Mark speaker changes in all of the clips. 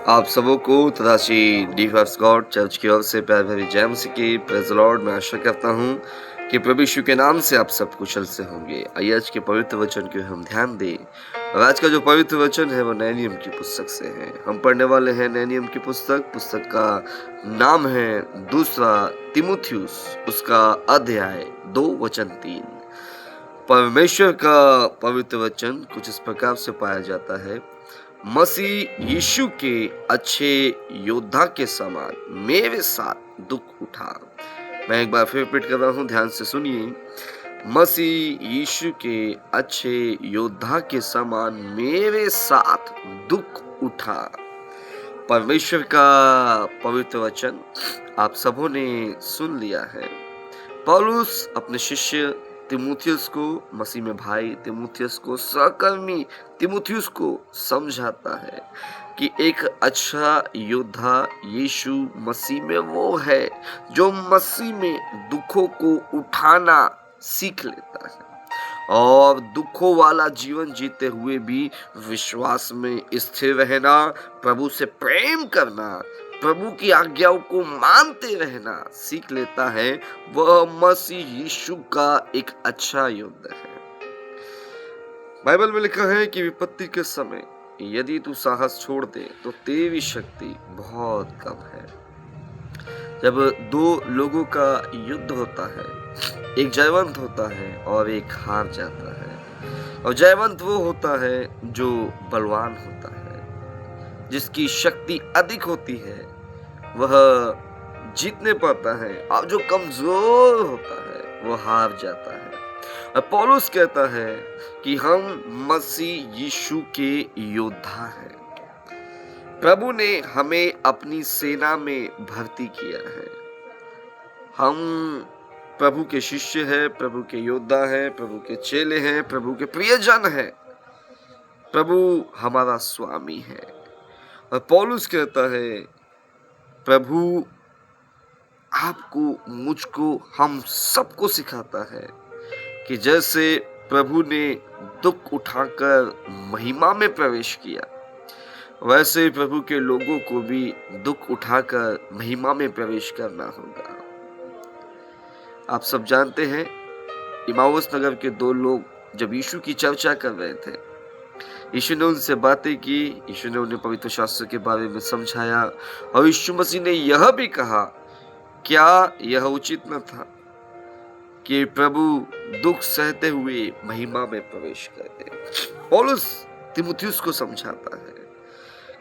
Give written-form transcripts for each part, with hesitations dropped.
Speaker 1: आप सबों को तदाशी डीफर्स गॉड चर्च की ओर से प्यार भरी जय मसीह की प्रेज़ द लॉर्ड। मैं आशा करता हूँ कि प्रभु यीशु के नाम से आप सब कुशल से होंगे। आइए आज के पवित्र वचन की हम ध्यान दें। और आज का जो पवित्र वचन है वो नए नियम की पुस्तक से है। हम पढ़ने वाले हैं नए नियम की पुस्तक का नाम है दूसरा तिमुथियुस, उसका अध्याय 2 वचन 3। परमेश्वर का पवित्र वचन कुछ इस प्रकार से पाया जाता है। मसीह यीशु के अच्छे योद्धा के समान मेरे साथ दुख उठा। मैं एक बार फिर रिपीट कर रहा हूँ, ध्यान से सुनिए। मसीह यीशु के अच्छे योद्धा के समान मेरे साथ दुख उठा। परमेश्वर का पवित्र वचन आप सबों ने सुन लिया है। पौलुस अपने शिष्य तिमुथियुस को, मसीह में भाई तिमुथियुस को, सहकर्मी तिमुथियुस को समझाता है कि एक अच्छा योद्धा यीशु मसीह में वो है जो मसीह में दुखों को उठाना सीख लेता है और दुखों वाला जीवन जीते हुए भी विश्वास में स्थिर रहना, प्रभु से प्रेम करना, प्रभु की आज्ञाओं को मानते रहना सीख लेता है। वह मसीह यीशु का एक अच्छा योद्धा है। बाइबल में लिखा है कि विपत्ति के समय यदि तू साहस छोड़ दे तो तेरी शक्ति बहुत कम है। जब दो लोगों का युद्ध होता है, एक जयवंत होता है और एक हार जाता है। और जयवंत वो होता है जो बलवान होता है, जिसकी शक्ति अधिक होती है, वह जीतने पाता है, और जो कमजोर होता है वो हार जाता है। और पौलुस कहता है कि हम मसीह यीशु के योद्धा हैं। प्रभु ने हमें अपनी सेना में भर्ती किया है। हम प्रभु के शिष्य हैं, प्रभु के योद्धा हैं, प्रभु के चेले हैं, प्रभु के प्रियजन हैं। प्रभु हमारा स्वामी है। और पौलुस कहता है, प्रभु आपको, मुझको, हम सबको सिखाता है कि जैसे प्रभु ने दुख उठाकर महिमा में प्रवेश किया, वैसे प्रभु के लोगों को भी दुख उठाकर महिमा में प्रवेश करना होगा। आप सब जानते हैं, इमाउस नगर के दो लोग जब यीशु की चर्चा कर रहे थे, यीशु ने उनसे बातें की, यीशु ने उन्हें पवित्र शास्त्र के बारे में समझाया और यीशु मसीह ने यह भी कहा, क्या यह उचित न था कि प्रभु दुख सहते हुए महिमा में प्रवेश करते। पौलुस तिमुथियुस को समझाता है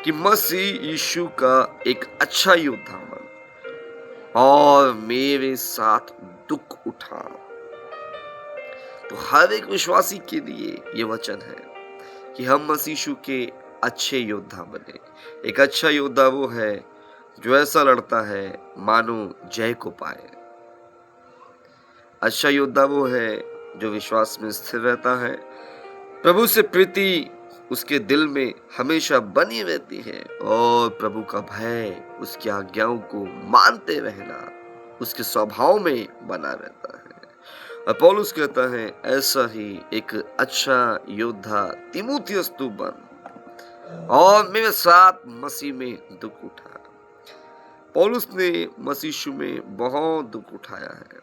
Speaker 1: कि मसीह यीशु का एक अच्छा योद्धा बन और मेरे साथ दुख उठा। तो हर एक विश्वासी के लिए ये वचन है कि हम मसीह यीशु के अच्छे योद्धा बने। एक अच्छा योद्धा वो है जो ऐसा लड़ता है मानो जय को पाए। अच्छा योद्धा वो है जो विश्वास में स्थिर रहता है। प्रभु से प्रीति उसके दिल में हमेशा बनी रहती है और प्रभु का भय, उसकी आज्ञाओं को मानते रहना उसके स्वभाव में बना रहता है। और पौलुस कहता है, ऐसा ही एक अच्छा योद्धा तिमुथियुस तू बन और मेरे साथ मसीह में दुख उठा। पौलुस ने मसीह यीशु में बहुत दुख उठाया है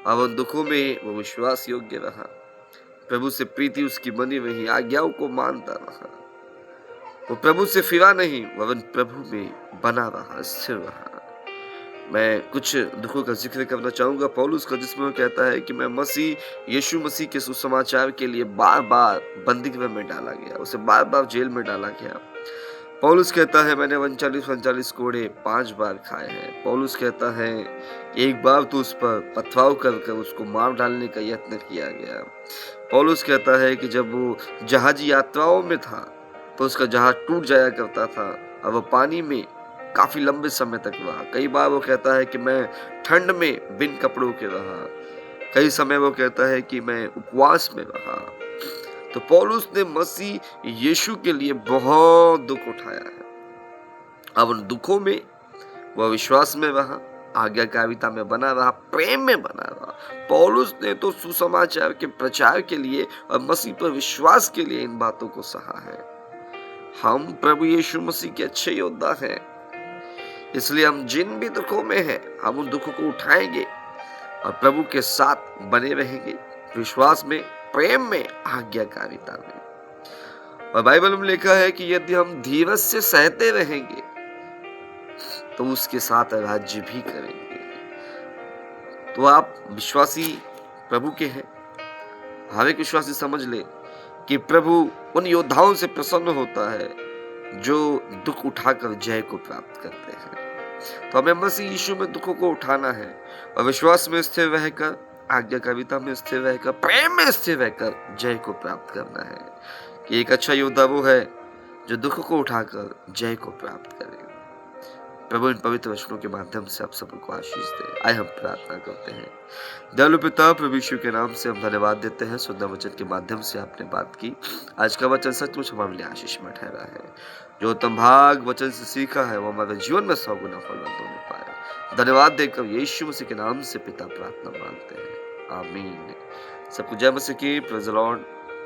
Speaker 1: और उन दुखों में वो विश्वास योग्य रहा। प्रभु से प्रीति उसकी बनी रही, आज्ञाओं को मानता रहा। वो प्रभु से फिरा नहीं, वरन प्रभु में बना रहा, स्थिर रहा। मैं कुछ दुखों का जिक्र करना चाहूंगा पौलुस का, जिसमें वो कहता है कि मैं यीशु मसीह के सुसमाचार के लिए बार बार बंदीगृह में डाला गया, उसे बार बार जेल में डाला गया। पौलुस कहता है, मैंने 39 कोड़े 5 बार खाए हैं। पौलुस कहता है, एक बार तो उस पर पथराव कर उसको मार डालने का यत्न किया गया। पौलुस कहता है कि जब वो जहाजी यात्राओं में था तो उसका जहाज टूट जाया करता था और वो पानी में काफी लंबे समय तक रहा। कई बार वो कहता है कि मैं ठंड में बिन कपड़ों के रहा। कई समय वो कहता है कि मैं उपवास में रहा। तो पौलुस ने मसीह यीशु के लिए बहुत दुख उठाया है। अब उन दुखों में वह विश्वास में रहा, आज्ञाकारिता में बना रहा, प्रेम में बना रहा। पौलुस ने तो सुसमाचार के प्रचार के लिए और मसीह पर विश्वास के लिए इन बातों को सहा है। हम प्रभु यीशु मसीह के अच्छे योद्धा हैं, इसलिए हम जिन भी दुखों में हैं हम उन दुखों को उठाएंगे और प्रभु के साथ बने रहेंगे, विश्वास में, प्रेम में, आज्ञाकारिता में। और बाइबल में लिखा है कि यदि हम धीरज से सहते रहेंगे तो उसके साथ राज्य भी करेंगे। तो आप विश्वासी प्रभु के हैं, हर एक विश्वासी समझ ले कि प्रभु उन योद्धाओं से प्रसन्न होता है जो दुख उठाकर जय को प्राप्त करते हैं। तो हमें मसीह यीशु में दुखों को उठाना है और विश्वास में स्थिर रहकर, आज्ञाकारिता में स्थिर रहकर, प्रेम में स्थिर रहकर जय को प्राप्त करना है। कि एक अच्छा योद्धा वो है जो दुख को उठाकर जय को प्राप्त करे। प्रभु इन पवित्र वचनों के माध्यम से आप सबको आशीष दे। आइए हम प्रार्थना करते हैं। दयालु पिता, प्रभु यीशु के नाम से हम धन्यवाद देते हैं। शुद्ध वचन के माध्यम से आपने बात की। आज का वचन सचमुच हमारे लिए आशीष में ठहरा है। जो उत्तम भाग वचन से सीखा है वो हमारे जीवन में 100 गुना फलवंत होने पाए। धन्यवाद देकर यीशु मसीह के नाम से पिता प्रार्थना मांगते हैं, आमीन। सबको जय मसीह की। Praise the Lord.